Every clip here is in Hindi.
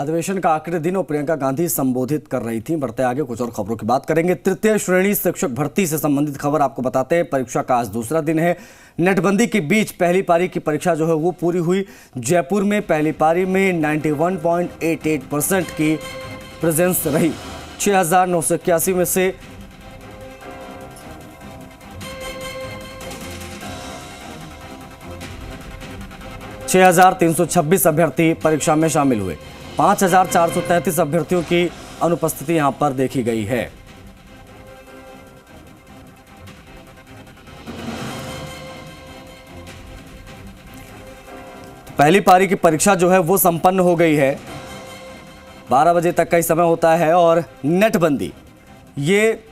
अधिवेशन का आखिरी दिन और प्रियंका गांधी संबोधित कर रही थी। बढ़ते आगे कुछ और खबरों की बात करेंगे। तृतीय श्रेणी शिक्षक भर्ती से संबंधित खबर आपको बताते हैं। परीक्षा का आज दूसरा दिन है। नेटबंदी के बीच पहली पारी की परीक्षा जो है वो पूरी हुई। जयपुर में पहली पारी में 91.88% की प्रेजेंस रही। 6,981 में से 6,326 अभ्यर्थी परीक्षा में शामिल हुए। 5,433 अभ्यर्थियों की अनुपस्थिति यहां पर देखी गई है। पहली पारी की परीक्षा जो है वो संपन्न हो गई है। 12 बजे तक का ही समय होता है और नेटबंदी ये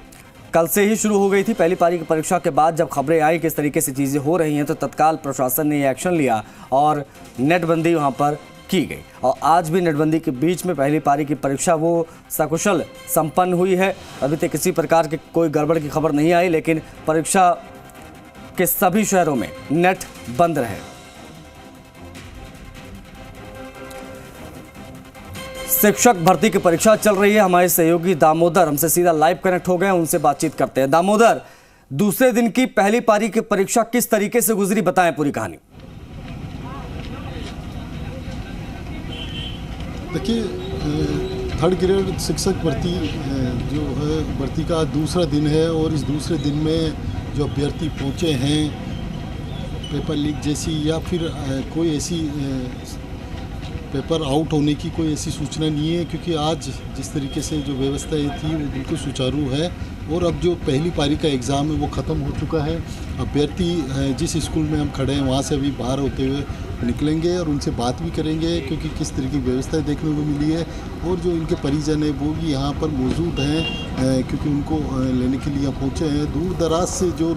कल से ही शुरू हो गई थी। पहली पारी की परीक्षा के बाद जब खबरें आई किस तरीके से चीज़ें हो रही हैं तो तत्काल प्रशासन ने ये एक्शन लिया और नेटबंदी वहां पर की गई। और आज भी नेटबंदी के बीच में पहली पारी की परीक्षा वो सकुशल संपन्न हुई है। अभी तक किसी प्रकार की कोई गड़बड़ की खबर नहीं आई, लेकिन परीक्षा के सभी शहरों में नेट बंद रहे। शिक्षक भर्ती की परीक्षा चल रही है। हमारे सहयोगी दामोदर हमसे सीधा लाइव कनेक्ट हो गए हैं, उनसे बातचीत करते हैं। दामोदर, दूसरे दिन की पहली पारी की परीक्षा किस तरीके से गुजरी, बताएं पूरी कहानी। देखिए, थर्ड ग्रेड शिक्षक भर्ती जो है भर्ती का दूसरा दिन है और इस दूसरे दिन में जो अभ्यर्थी पहुंचे हैं पेपर लीक जैसी या फिर कोई ऐसी पेपर आउट होने की कोई ऐसी सूचना नहीं है, क्योंकि आज जिस तरीके से जो व्यवस्थाएं थी वो बिल्कुल सुचारू है। और अब जो पहली पारी का एग्ज़ाम है वो ख़त्म हो चुका है। अभ्यर्थी जिस स्कूल में हम खड़े हैं वहाँ से अभी बाहर होते हुए निकलेंगे और उनसे बात भी करेंगे, क्योंकि किस तरह की व्यवस्थाएं देखने को मिली है। और जो इनके परिजन हैं वो भी यहाँ पर मौजूद हैं, क्योंकि उनको लेने के लिए यहाँ पहुँचे हैं। दूर दराज से जो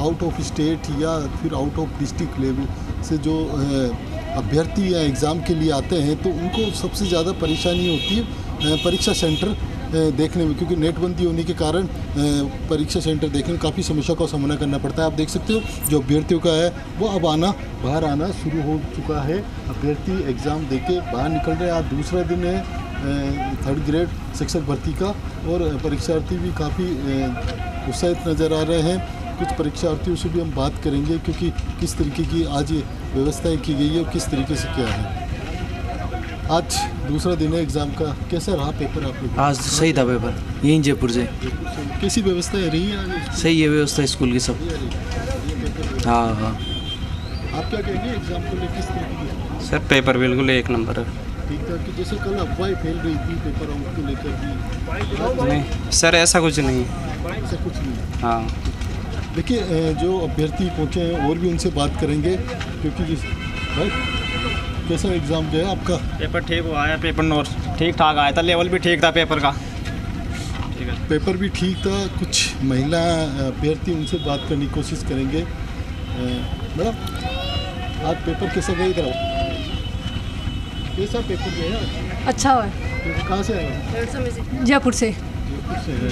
आउट ऑफ स्टेट या फिर आउट ऑफ डिस्ट्रिक्ट लेवल से जो अभ्यर्थी या एग्ज़ाम के लिए आते हैं तो उनको सबसे ज़्यादा परेशानी होती है परीक्षा सेंटर देखने में, क्योंकि नेटबंदी होने के कारण परीक्षा सेंटर देखने में काफ़ी समस्या का सामना करना पड़ता है। आप देख सकते हो जो अभ्यर्थियों का है वो अब बाहर आना शुरू हो चुका है। अभ्यर्थी एग्ज़ाम देके बाहर निकल रहे हैं। आज दूसरा दिन है थर्ड ग्रेड शिक्षक भर्ती का और परीक्षार्थी भी काफ़ी उत्साहित नज़र आ रहे हैं। कुछ परीक्षार्थियों से भी हम बात करेंगे, क्योंकि किस तरीके की आज ये व्यवस्थाएं की गई है और किस तरीके से क्या है। आज दूसरा दिन है एग्ज़ाम का, कैसा रहा पेपर आपको? आज सही था पेपर, यहीं जयपुर से। कैसी व्यवस्था रही है आज? सही है व्यवस्था स्कूल की सब। हाँ। आप क्या कहेंगे एग्ज़ाम को लेकर, किस तरीके की? सर पेपर बिल्कुल एक नंबर है। ठीक था कि जैसे कल अफवाहें फैल रही थी पेपर आउट को लेकर भी? नहीं सर, ऐसा कुछ नहीं। ऐसा कुछ नहीं। हाँ देखिए, जो अभ्यर्थी पहुँचे हैं और भी उनसे बात करेंगे, क्योंकि भाई कैसा एग्ज़ाम गया आपका? पेपर ठीक हुआ है, पेपर नोट ठीक ठाक आया था, लेवल भी ठीक था पेपर का। ठीक है, पेपर भी ठीक था। कुछ महिला अभ्यर्थी उनसे बात करने की कोशिश करेंगे। मैडम, आज पेपर कैसा गया? इधर आओ। कैसा पेपर गया? अच्छा है। कहाँ से आए? जयपुर से। जयपुर से है,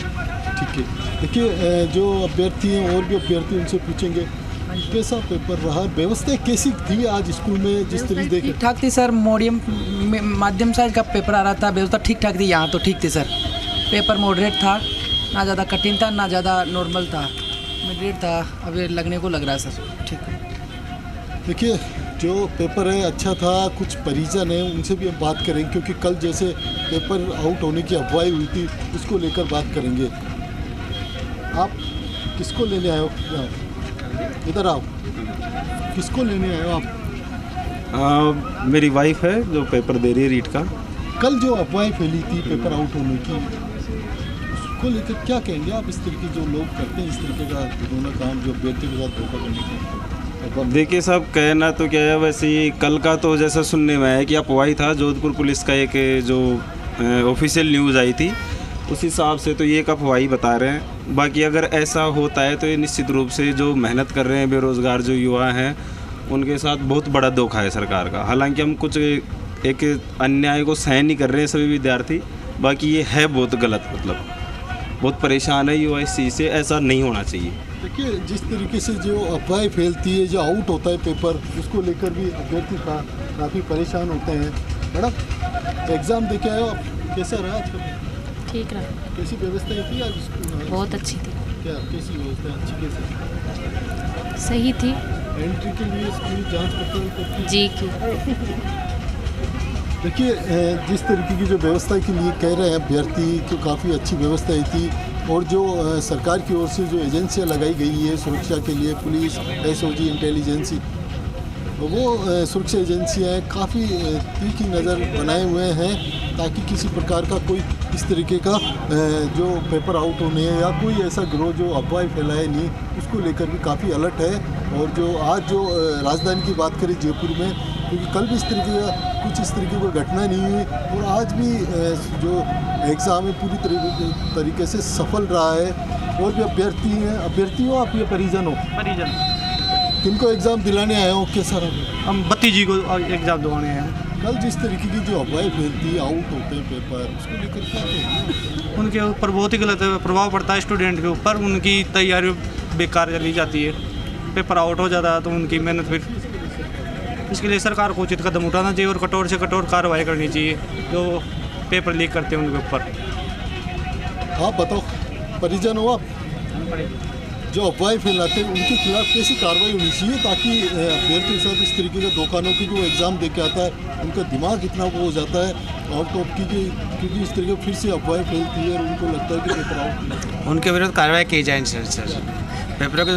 ठीक है। देखिए, जो अभ्यर्थी हैं और भी अभ्यर्थी उनसे पूछेंगे कैसा पेपर रहा, व्यवस्था कैसी थी आज स्कूल में जिस तरीके देखे? ठीक ठाक थी सर, मीडियम माध्यम साइज का पेपर आ रहा था। व्यवस्था ठीक ठाक थी, यहाँ तो ठीक थी सर। पेपर मॉडरेट था, ना ज़्यादा कठिन था ना ज़्यादा नॉर्मल था, मॉडरेट था। अभी लगने को लग रहा है सर ठीक है। देखिए, जो पेपर है अच्छा था। कुछ परिजन हैं उनसे भी हम बात करेंगे, क्योंकि कल जैसे पेपर आउट होने की अफवाह हुई थी उसको लेकर बात करेंगे। आप किसको लेने आए हो? इधर आओ। किसको लेने आए हो आप? मेरी वाइफ है जो पेपर दे रही है रीट का। कल जो अफवाहें फैली थी पेपर आउट होने की, उसको लेकर क्या कहेंगे आप? इस तरीके जो लोग करते हैं इस तरीके का घिनौना काम, जो अभ्यर्थी के साथ धोखा करने की। देखिए साहब, कहना तो क्या है, वैसे ही कल का तो जैसा सुनने में आया कि अफवाह था। जोधपुर पुलिस का एक जो ऑफिशियल न्यूज़ आई थी उस हिसाब से तो ये एक अफवाह ही बता रहे हैं। बाकी अगर ऐसा होता है तो ये निश्चित रूप से जो मेहनत कर रहे हैं बेरोज़गार जो युवा हैं उनके साथ बहुत बड़ा धोखा है सरकार का। हालांकि हम कुछ एक अन्याय को सहन नहीं कर रहे हैं सभी विद्यार्थी, बाकी ये है बहुत गलत, मतलब बहुत परेशान है युवा इस चीज़ से। ऐसा नहीं होना चाहिए। देखिए, जिस तरीके से जो अफवाहें फैलती है, जो आउट होता है पेपर, उसको लेकर भी अभ्यर्थी काफ़ी परेशान होते हैं। मैडम, एग्ज़ाम देके आए हो आप, कैसा रहा आज का? ठीक रहा, कैसी व्यवस्था थी आज स्कूल में? बहुत अच्छी थी, क्या कैसी व्यवस्था, अच्छी कैसी? सही थी एंट्री के लिए स्कूल जांच पड़ताल करती? जी की। देखिए जिस तरीके की जो व्यवस्था के लिए कह रहे हैं अभ्यर्थी कि काफ़ी अच्छी व्यवस्था थी, और जो सरकार की ओर से जो एजेंसियां लगाई गई है सुरक्षा के लिए, पुलिस, एसओजी, इंटेलिजेंसी, वो सुरक्षा एजेंसियां काफ़ी तीखी नज़र बनाए हुए हैं ताकि किसी प्रकार का कोई इस तरीके का जो पेपर आउट होने या कोई ऐसा गिरोह जो अफवाह फैलाए नहीं, उसको लेकर भी काफ़ी अलर्ट है। और जो आज जो राजधानी की बात करें जयपुर में, क्योंकि कल भी इस तरीके का कुछ इस तरीके की घटना नहीं हुई, और आज भी जो एग्ज़ाम है पूरी तरीके से सफल रहा है। और भी अभ्यर्थी हैं, अभ्यर्थी हो आप या परिजन हो? परिजन किनको एग्ज़ाम दिलाने आए हो, कैसा रहा? हम बत्ती जी को एग्जाम दिलवाने हैं। कल जिस तरीके की जो अफवाहें फैलती, आउट होते हैं पेपर, उसको लेकर क्या कहेंगे? उनके ऊपर बहुत ही गलत प्रभाव पड़ता है स्टूडेंट के ऊपर, उनकी तैयारी बेकार चली जाती है, पेपर आउट हो जाता है तो उनकी मेहनत फिर। इसके लिए सरकार को उचित कदम उठाना चाहिए और कठोर से कठोर कार्रवाई करनी चाहिए जो पेपर लीक करते हैं उनके ऊपर। आप बताओ, परिजन हो आप? जो अफवाहें फैलाते हैं उनके खिलाफ कैसी कार्रवाई होनी चाहिए ताकि अभ्यर्थी के साथ इस तरीके के दुकानों की जो एग्ज़ाम दे के आता है उनका दिमाग इतना वो हो जाता है और तो क्योंकि इस तरीके फिर से अफवाहें फैलती है और उनको लगता है कि पेपर आउट। उनके विरुद्ध कार्रवाई की जाए सर, पेपरों को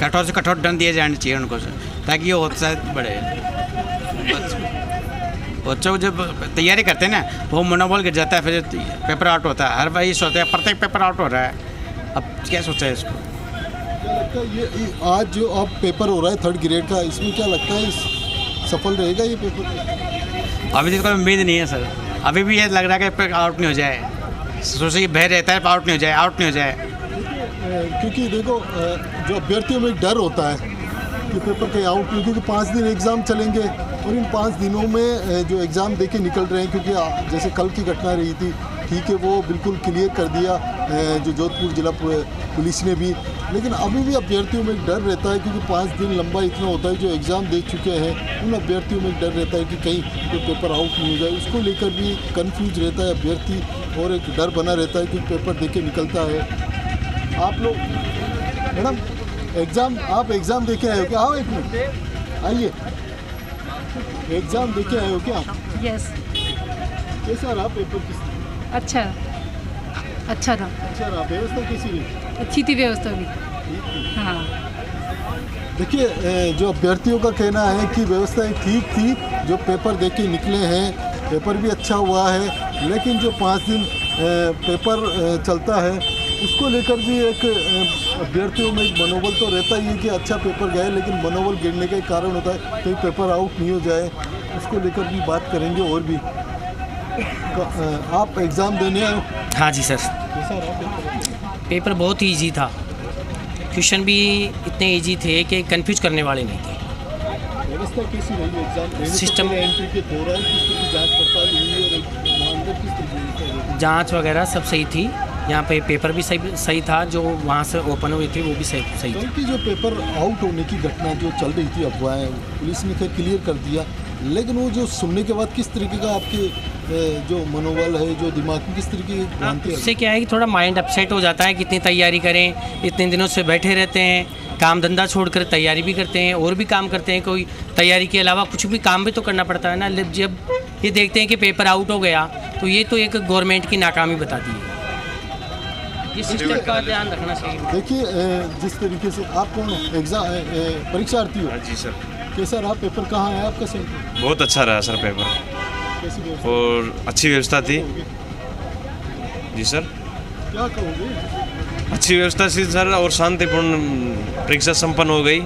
कठोर से कठोर दंड दिए जाने चाहिए उनको सर, ताकि ये उत्साह बढ़े। बच्चों को जब तैयारी करते हैं ना वो मनोबल गिर जाता है, फिर पेपर आउट होता है, हर बार ये सोचते हैं प्रत्येक पेपर आउट हो रहा है। अब क्या सोचा है इसको? क्या लगता है ये आज जो अब पेपर हो रहा है 3rd ग्रेड का, इसमें क्या लगता है सफल रहेगा ये पेपर? अभी तो कोई उम्मीद नहीं है सर, अभी भी ये लग रहा है कि आउट नहीं हो जाए, सोचिए भय रहता है आउट नहीं हो जाए, आउट नहीं हो जाए। क्योंकि देखो जो अभ्यर्थियों में एक डर होता है कि पेपर कहीं आउट नहीं, क्योंकि 5 दिन एग्ज़ाम चलेंगे और इन 5 दिनों में जो एग्ज़ाम दे के निकल रहे हैं, क्योंकि जैसे कल की घटना रही थी, ठीक है वो बिल्कुल क्लियर कर दिया जो जोधपुर जिला पुलिस ने भी, लेकिन अभी भी अभ्यर्थियों में एक डर रहता है क्योंकि 5 दिन लंबा इतना होता है, जो एग्ज़ाम दे चुके हैं उन अभ्यर्थियों में एक डर रहता है कि कहीं कोई पेपर आउट नहीं हो जाए, उसको लेकर भी कंफ्यूज रहता है अभ्यर्थी और एक डर बना रहता है कि पेपर दे के निकलता है। आप लोग मैडम आप एग्ज़ाम दे के आए हो क्या? आओ एक मिनट आइए, एग्ज़ाम दे के आए हो क्या आप? यस, कैसा रहा पेपर? अच्छा था। अच्छा रहा। व्यवस्था कैसी रही? अच्छी थी व्यवस्था भी। हाँ, देखिए जो अभ्यर्थियों का कहना है कि व्यवस्था ठीक थी, जो पेपर दे के निकले हैं पेपर भी अच्छा हुआ है, लेकिन जो 5 दिन पेपर चलता है उसको लेकर भी एक अभ्यर्थियों में एक मनोबल तो रहता ही है कि अच्छा पेपर गए, लेकिन मनोबल गिरने का एक कारण होता है कहीं पेपर आउट नहीं हो जाए, उसको लेकर भी बात करेंगे। और भी आप एग्ज़ाम देने आए हो? हाँ जी सर, कैसा रहा पेपर बहुत ही ईजी था, क्वेश्चन भी इतने इजी थे कि कंफ्यूज करने वाले नहीं थे। व्यवस्था कैसी रही एग्जाम सिस्टम एंट्री के दौरान? किस तरह की जांच पड़ताल हुई और अंदर किस तरह की जांच वगैरह सब सही थी, यहाँ पे पेपर भी सही था, जो वहाँ से ओपन हुई थी वो भी सही कल थी। की जो पेपर आउट होने की घटना जो चल रही थी अफवाहें, पुलिस ने खैर क्लियर कर दिया, लेकिन वो जो सुनने के बाद किस तरीके का आपके जो मनोबल है, जो दिमाग में किस तरीके की भ्रांति है? उससे क्या है कि थोड़ा माइंड अपसेट हो जाता है, कितनी तैयारी करें, इतने दिनों से बैठे रहते हैं, काम धंधा छोड़कर तैयारी भी करते हैं और भी काम करते हैं, कोई तैयारी के अलावा कुछ भी काम भी तो करना पड़ता है ना। जब ये देखते हैं कि पेपर आउट हो गया तो ये तो एक गवर्नमेंट की नाकामी बताती है, ये सिस्टम का ध्यान रखना चाहिए। देखिए जिस तरीके से आप कौन एग्जाम परीक्षार्थी हो? जी सर। कैसा रहा पेपर? कहाँ है आपका सेंटर? बहुत अच्छा रहा सर पेपर, कैसी व्यवस्था? और अच्छी व्यवस्था थी। जी सर, क्या कहोगे? अच्छी व्यवस्था थी सर, और शांतिपूर्ण परीक्षा संपन्न हो गई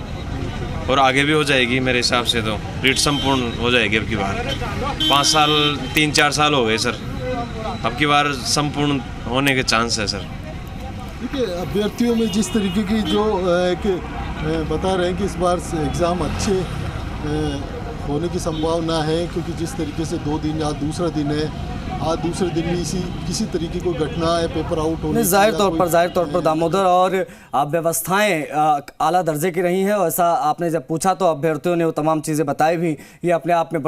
और आगे भी हो जाएगी मेरे हिसाब से, तो रीट संपूर्ण हो जाएगी अब की बार। 5 साल 3-4 साल हो गए सर, अब की बार संपूर्ण होने के चांस है सर। देखिए अभ्यर्थियों में जिस तरीके की जो एक बता रहे हैं कि इस बार एग्ज़ाम अच्छे होने की संभावना है, क्योंकि जिस तरीके से 2 दिन, आज दूसरा दिन है, आज दूसरे दिन भी किसी तरीके को घटना है पेपर आउट होने। जाहिर तौर पर दामोदर और व्यवस्थाएं आला दर्जे की रही हैं, और ऐसा आपने जब पूछा तो अभ्यर्थियों ने वो तमाम चीज़ें बताई भी, ये अपने आप में